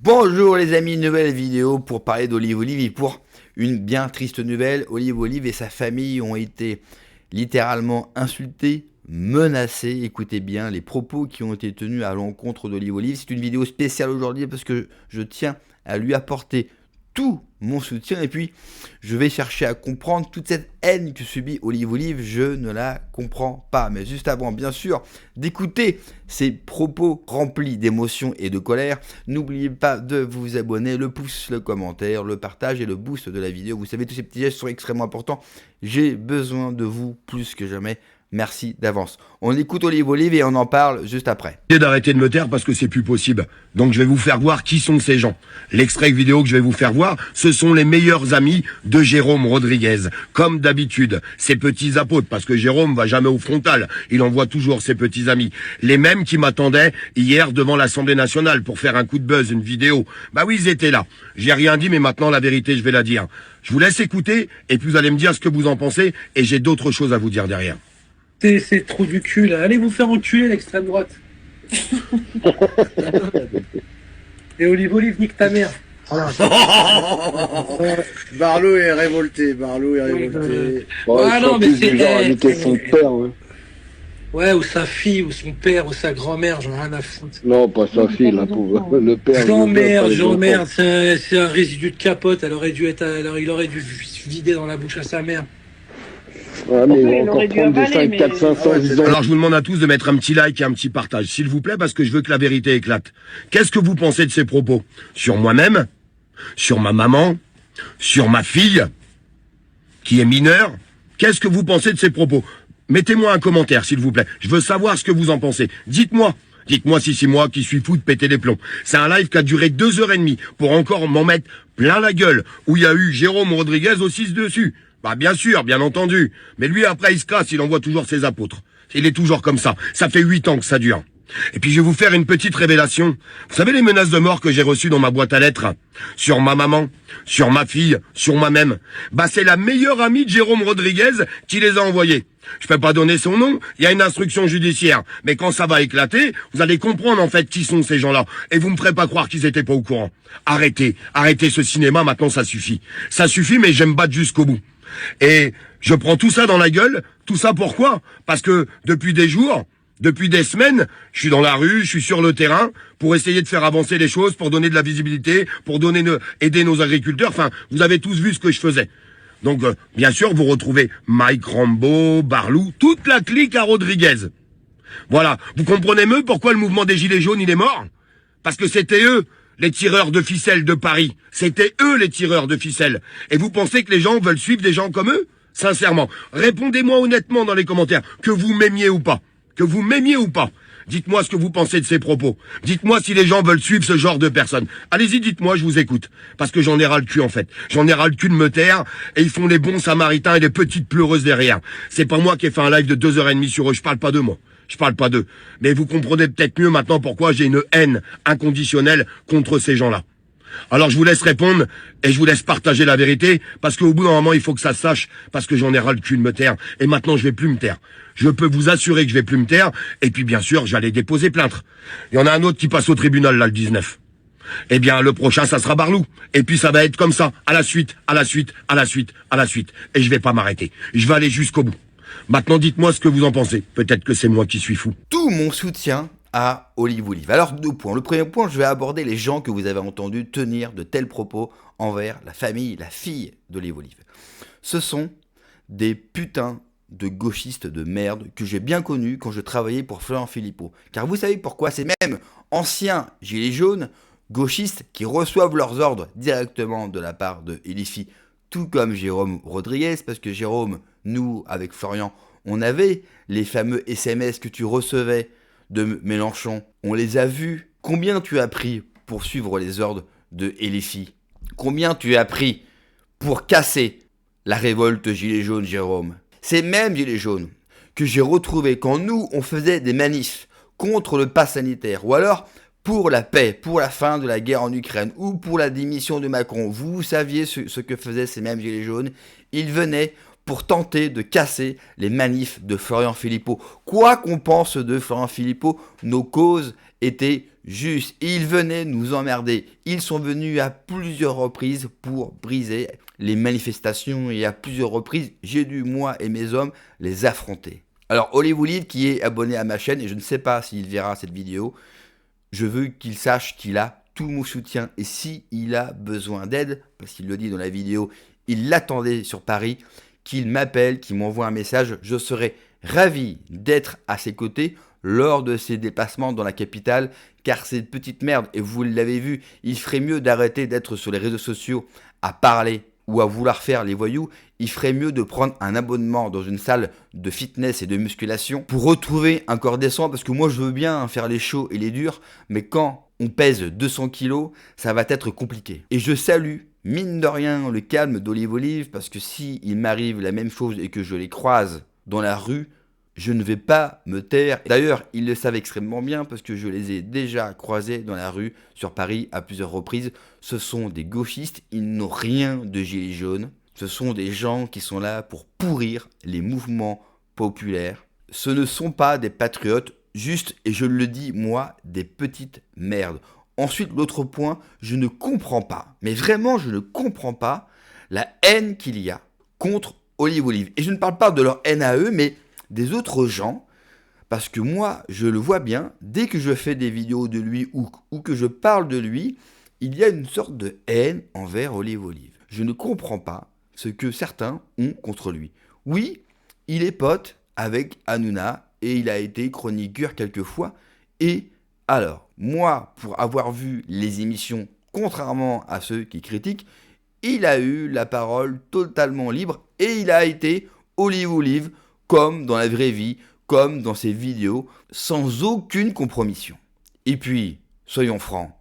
Bonjour les amis, nouvelle vidéo pour parler d'Olive Olive et pour une bien triste nouvelle. Olive Olive et sa famille ont été littéralement insultés, menacés. Écoutez bien les propos qui ont été tenus à l'encontre d'Olive Olive. C'est une vidéo spéciale aujourd'hui parce que je tiens à lui apporter tout mon soutien et puis je vais chercher à comprendre toute cette haine que subit Olive Olive. Je ne la comprends pas. Mais juste avant, bien sûr, d'écouter ces propos remplis d'émotion et de colère, n'oubliez pas de vous abonner, le pouce, le commentaire, le partage et le boost de la vidéo. Vous savez, tous ces petits gestes sont extrêmement importants. J'ai besoin de vous plus que jamais. Merci d'avance. On écoute Olive Olive et on en parle juste après. D'arrêter de me taire parce que c'est plus possible. Donc je vais vous faire voir qui sont ces gens. L'extrait vidéo que je vais vous faire voir, ce sont les meilleurs amis de Jérôme Rodriguez. Comme d'habitude, ses petits apôtres, parce que Jérôme va jamais au frontal. Il envoie toujours ses petits amis. Les mêmes qui m'attendaient hier devant l'Assemblée nationale pour faire un coup de buzz, une vidéo. Bah oui, ils étaient là. J'ai rien dit, mais maintenant la vérité, je vais la dire. Je vous laisse écouter et puis vous allez me dire ce que vous en pensez et j'ai d'autres choses à vous dire derrière. C'est trop du cul là. Allez vous faire enculer l'extrême droite. Et Olive Olive, nique ta mère. Voilà. Barlow est révolté, Barlow est révolté. Ah non, mais c'est inviter son père, ouais. Ouais, ou sa fille, ou son père, ou sa grand-mère, j'en ai rien à foutre. Non, pas sa fille, la pauvre. Le père. J'emmerde, c'est un résidu de capote, il aurait dû vider dans la bouche à sa mère. Ouais, mais il va encore prendre des 5, 4, 500 ans. Alors je vous demande à tous de mettre un petit like et un petit partage, s'il vous plaît, parce que je veux que la vérité éclate. Qu'est-ce que vous pensez de ces propos? Sur moi-même? Sur ma maman? Sur ma fille? Qui est mineure? Qu'est-ce que vous pensez de ces propos? Mettez-moi un commentaire, s'il vous plaît. Je veux savoir ce que vous en pensez. Dites-moi. Dites-moi si c'est moi qui suis fou de péter les plombs. C'est un live qui a duré 2h30 pour encore m'en mettre plein la gueule, où il y a eu Jérôme Rodriguez aussi dessus. Bah bien sûr, bien entendu. Mais lui après il se casse, il envoie toujours ses apôtres. Il est toujours comme ça. Ça fait 8 ans que ça dure. Et puis je vais vous faire une petite révélation. Vous savez les menaces de mort que j'ai reçues dans ma boîte à lettres? Sur ma maman, sur ma fille, sur moi-même. Bah c'est la meilleure amie de Jérôme Rodriguez qui les a envoyées. Je peux pas donner son nom, il y a une instruction judiciaire. Mais quand ça va éclater, vous allez comprendre en fait qui sont ces gens-là. Et vous me ferez pas croire qu'ils étaient pas au courant. Arrêtez ce cinéma, maintenant ça suffit. Ça suffit, mais j'aime battre jusqu'au bout. Et je prends tout ça dans la gueule. Tout ça pourquoi? Parce que depuis des jours, depuis des semaines, je suis dans la rue, je suis sur le terrain pour essayer de faire avancer les choses, pour donner de la visibilité, pour aider nos agriculteurs. Enfin, vous avez tous vu ce que je faisais. Donc, bien sûr, vous retrouvez Mike Rambo, Barlou, toute la clique à Rodriguez. Voilà. Vous comprenez mieux pourquoi le mouvement des Gilets jaunes, il est mort? Parce que c'était eux, les tireurs de ficelles de Paris. C'était eux, les tireurs de ficelles. Et vous pensez que les gens veulent suivre des gens comme eux? Sincèrement. Répondez-moi honnêtement dans les commentaires. Que vous m'aimiez ou pas. Que vous m'aimiez ou pas. Dites-moi ce que vous pensez de ces propos. Dites-moi si les gens veulent suivre ce genre de personnes. Allez-y, dites-moi, je vous écoute. Parce que j'en ai ras le cul, en fait. J'en ai ras le cul de me taire, et ils font les bons samaritains et les petites pleureuses derrière. C'est pas moi qui ai fait un live de 2h30 sur eux, je parle pas d'eux, moi. Je parle pas d'eux. Mais vous comprenez peut-être mieux maintenant pourquoi j'ai une haine inconditionnelle contre ces gens-là. Alors je vous laisse répondre et je vous laisse partager la vérité parce qu'au bout d'un moment il faut que ça se sache parce que j'en ai ras le cul de me taire et maintenant je vais plus me taire. Je peux vous assurer que je vais plus me taire et puis bien sûr j'allais déposer plainte. Il y en a un autre qui passe au tribunal là le 19. Eh bien le prochain ça sera Barlou et puis ça va être comme ça à la suite, à la suite, à la suite, à la suite et je vais pas m'arrêter. Je vais aller jusqu'au bout. Maintenant dites-moi ce que vous en pensez. Peut-être que c'est moi qui suis fou. Tout mon soutien à Olive Olive. Alors 2 points. Le premier point, je vais aborder les gens que vous avez entendus tenir de tels propos envers la famille, la fille d'Olive Olive. Ce sont des putains de gauchistes de merde que j'ai bien connus quand je travaillais pour Florent Philippot. Car vous savez pourquoi? C'est même anciens gilets jaunes gauchistes qui reçoivent leurs ordres directement de la part de Elifi, tout comme Jérôme Rodriguez, parce que Jérôme, nous, avec Florian, on avait les fameux SMS que tu recevais de Mélenchon. On les a vus. Combien tu as pris pour suivre les ordres de Elifi? Combien tu as pris pour casser la révolte Gilets jaunes, Jérôme? Ces mêmes Gilets jaunes que j'ai retrouvés quand nous, on faisait des manifs contre le pass sanitaire, ou alors pour la paix, pour la fin de la guerre en Ukraine, ou pour la démission de Macron. Vous saviez ce que faisaient ces mêmes Gilets jaunes. Ils venaient pour tenter de casser les manifs de Florian Philippot. Quoi qu'on pense de Florian Philippot, nos causes étaient justes. Ils venaient nous emmerder. Ils sont venus à plusieurs reprises pour briser les manifestations et à plusieurs reprises, j'ai dû, moi et mes hommes, les affronter. Alors, Olive qui est abonné à ma chaîne, et je ne sais pas s'il verra cette vidéo, je veux qu'il sache qu'il a tout mon soutien. Et s'il a besoin d'aide, parce qu'il le dit dans la vidéo, il l'attendait sur Paris, qu'il m'appelle, qu'il m'envoie un message, je serai ravi d'être à ses côtés lors de ses déplacements dans la capitale, car cette petite merde, et vous l'avez vu, il ferait mieux d'arrêter d'être sur les réseaux sociaux à parler ou à vouloir faire les voyous, il ferait mieux de prendre un abonnement dans une salle de fitness et de musculation pour retrouver un corps décent, parce que moi je veux bien faire les chauds et les durs, mais quand on pèse 200 kilos, ça va être compliqué. Et je salue, mine de rien, le calme d'Olive, parce que si il m'arrive la même chose et que je les croise dans la rue, je ne vais pas me taire. D'ailleurs, ils le savent extrêmement bien parce que je les ai déjà croisés dans la rue sur Paris à plusieurs reprises. Ce sont des gauchistes, ils n'ont rien de gilets jaunes. Ce sont des gens qui sont là pour pourrir les mouvements populaires. Ce ne sont pas des patriotes, juste, et je le dis moi, des petites merdes. Ensuite, l'autre point, je ne comprends pas, mais vraiment je ne comprends pas la haine qu'il y a contre Olive. Et je ne parle pas de leur haine à eux, mais des autres gens, parce que moi, je le vois bien, dès que je fais des vidéos de lui ou que je parle de lui, il y a une sorte de haine envers Olive. Je ne comprends pas ce que certains ont contre lui. Oui, il est pote avec Hanouna et il a été chroniqueur quelquefois. Et alors, moi, pour avoir vu les émissions, contrairement à ceux qui critiquent, il a eu la parole totalement libre et il a été Olive, comme dans la vraie vie, comme dans ses vidéos, sans aucune compromission. Et puis, soyons francs,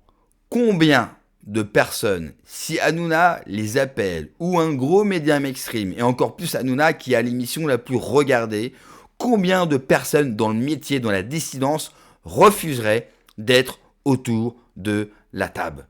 combien de personnes, si Hanouna les appelle, ou un gros média mainstream, et encore plus Hanouna qui a l'émission la plus regardée, combien de personnes dans le métier, dans la dissidence, refuseraient d'être autour de la table?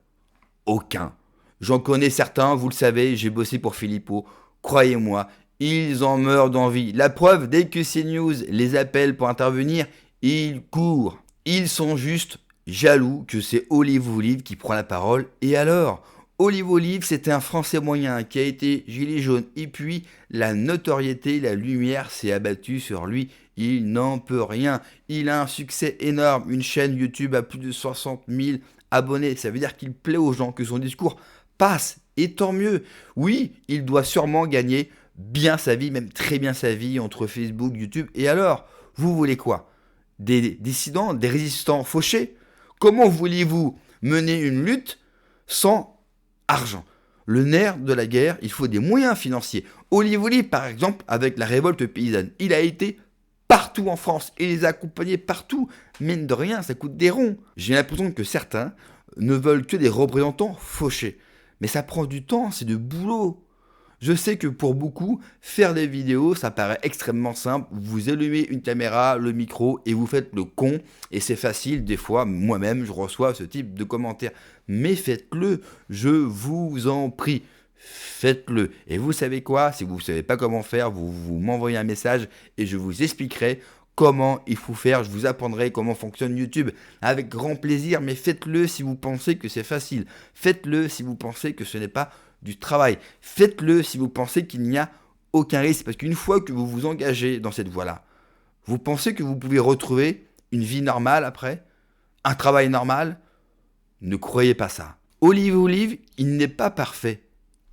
Aucun. J'en connais certains, vous le savez, j'ai bossé pour Philippot, croyez-moi, ils en meurent d'envie. La preuve, dès que CNews les appelle pour intervenir, ils courent. Ils sont juste jaloux que c'est Olive qui prend la parole. Et alors, Olive, c'était un Français moyen qui a été gilet jaune. Et puis, la notoriété, la lumière s'est abattue sur lui. Il n'en peut rien. Il a un succès énorme. Une chaîne YouTube à plus de 60 000 abonnés. Ça veut dire qu'il plaît aux gens, que son discours passe. Et tant mieux. Oui, il doit sûrement gagner bien sa vie, même très bien sa vie entre Facebook, YouTube. Et alors, vous voulez quoi? Des dissidents, des résistants fauchés? Comment voulez-vous mener une lutte sans argent? Le nerf de la guerre, il faut des moyens financiers. Olive, par exemple, avec la révolte paysanne, il a été partout en France et les a accompagnés partout. Mine de rien, ça coûte des ronds. J'ai l'impression que certains ne veulent que des représentants fauchés. Mais ça prend du temps, c'est du boulot. Je sais que pour beaucoup, faire des vidéos, ça paraît extrêmement simple. Vous allumez une caméra, le micro et vous faites le con. Et c'est facile, des fois, moi-même, je reçois ce type de commentaires. Mais faites-le, je vous en prie. Faites-le. Et vous savez quoi? Si vous ne savez pas comment faire, vous m'envoyez un message et je vous expliquerai comment il faut faire. Je vous apprendrai comment fonctionne YouTube avec grand plaisir. Mais faites-le si vous pensez que c'est facile. Faites-le si vous pensez que ce n'est pas du travail. Faites-le si vous pensez qu'il n'y a aucun risque. Parce qu'une fois que vous vous engagez dans cette voie-là, vous pensez que vous pouvez retrouver une vie normale après? Un travail normal? Ne croyez pas ça. Olive, il n'est pas parfait.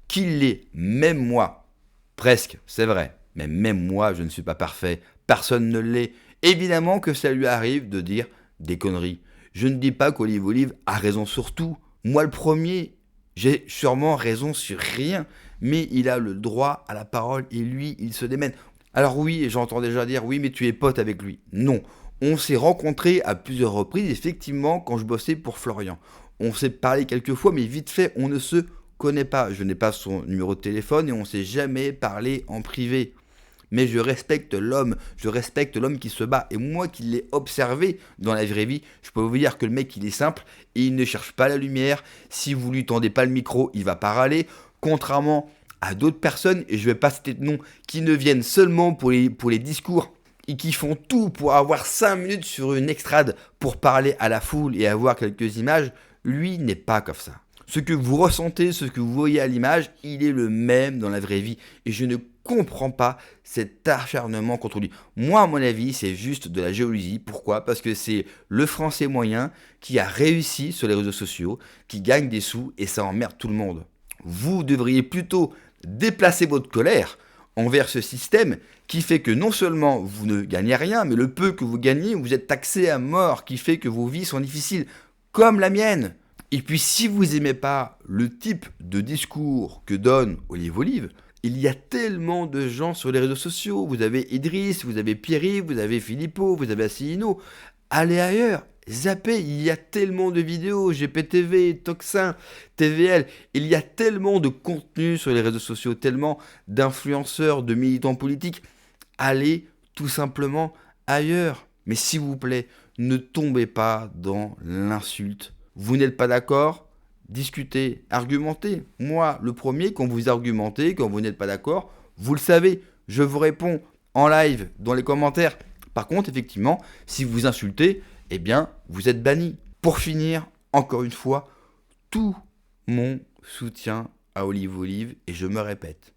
Qu'il l'est, même moi. Presque, c'est vrai. Mais même moi, je ne suis pas parfait. Personne ne l'est. Évidemment que ça lui arrive de dire des conneries. Je ne dis pas qu'Olive a raison sur tout. Moi le premier, j'ai sûrement raison sur rien, mais il a le droit à la parole et lui, il se démène. Alors oui, j'entends déjà dire, oui, mais tu es pote avec lui. Non, on s'est rencontrés à plusieurs reprises, effectivement, quand je bossais pour Florian. On s'est parlé quelques fois, mais vite fait, on ne se connaît pas. Je n'ai pas son numéro de téléphone et on ne s'est jamais parlé en privé. Mais je respecte l'homme qui se bat. Et moi qui l'ai observé dans la vraie vie, je peux vous dire que le mec, il est simple et il ne cherche pas la lumière. Si vous lui tendez pas le micro, il va pas râler. Contrairement à d'autres personnes, et je ne vais pas citer de nom, qui ne viennent seulement pour les discours et qui font tout pour avoir 5 minutes sur une extrade pour parler à la foule et avoir quelques images, lui n'est pas comme ça. Ce que vous ressentez, ce que vous voyez à l'image, il est le même dans la vraie vie. Et je ne comprends pas cet acharnement contre lui. Moi, à mon avis, c'est juste de la jalousie. Pourquoi ? Parce que c'est le Français moyen qui a réussi sur les réseaux sociaux, qui gagne des sous et ça emmerde tout le monde. Vous devriez plutôt déplacer votre colère envers ce système qui fait que non seulement vous ne gagnez rien, mais le peu que vous gagnez, vous êtes taxé à mort, qui fait que vos vies sont difficiles, comme la mienne. Et puis si vous n'aimez pas le type de discours que donne Olive, il y a tellement de gens sur les réseaux sociaux. Vous avez Idriss, vous avez Pierre-Yves, vous avez Philippot, vous avez Asselineau. Allez ailleurs, zappez, il y a tellement de vidéos, GPTV, Toxin, TVL. Il y a tellement de contenu sur les réseaux sociaux, tellement d'influenceurs, de militants politiques. Allez tout simplement ailleurs. Mais s'il vous plaît, ne tombez pas dans l'insulte. Vous n'êtes pas d'accord ? Discutez, argumentez. Moi, le premier, quand vous argumentez, quand vous n'êtes pas d'accord, vous le savez, je vous réponds en live, dans les commentaires. Par contre, effectivement, si vous insultez, eh bien, vous êtes banni. Pour finir, encore une fois, tout mon soutien à Olive, et je me répète,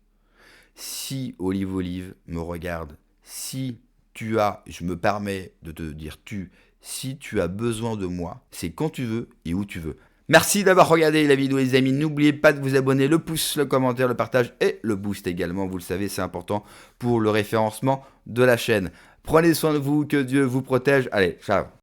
si Olive me regarde, si tu as, je me permets de te dire si tu as besoin de moi, c'est quand tu veux et où tu veux. Merci d'avoir regardé la vidéo les amis, n'oubliez pas de vous abonner, le pouce, le commentaire, le partage et le boost également, vous le savez, c'est important pour le référencement de la chaîne. Prenez soin de vous, que Dieu vous protège, allez, ciao.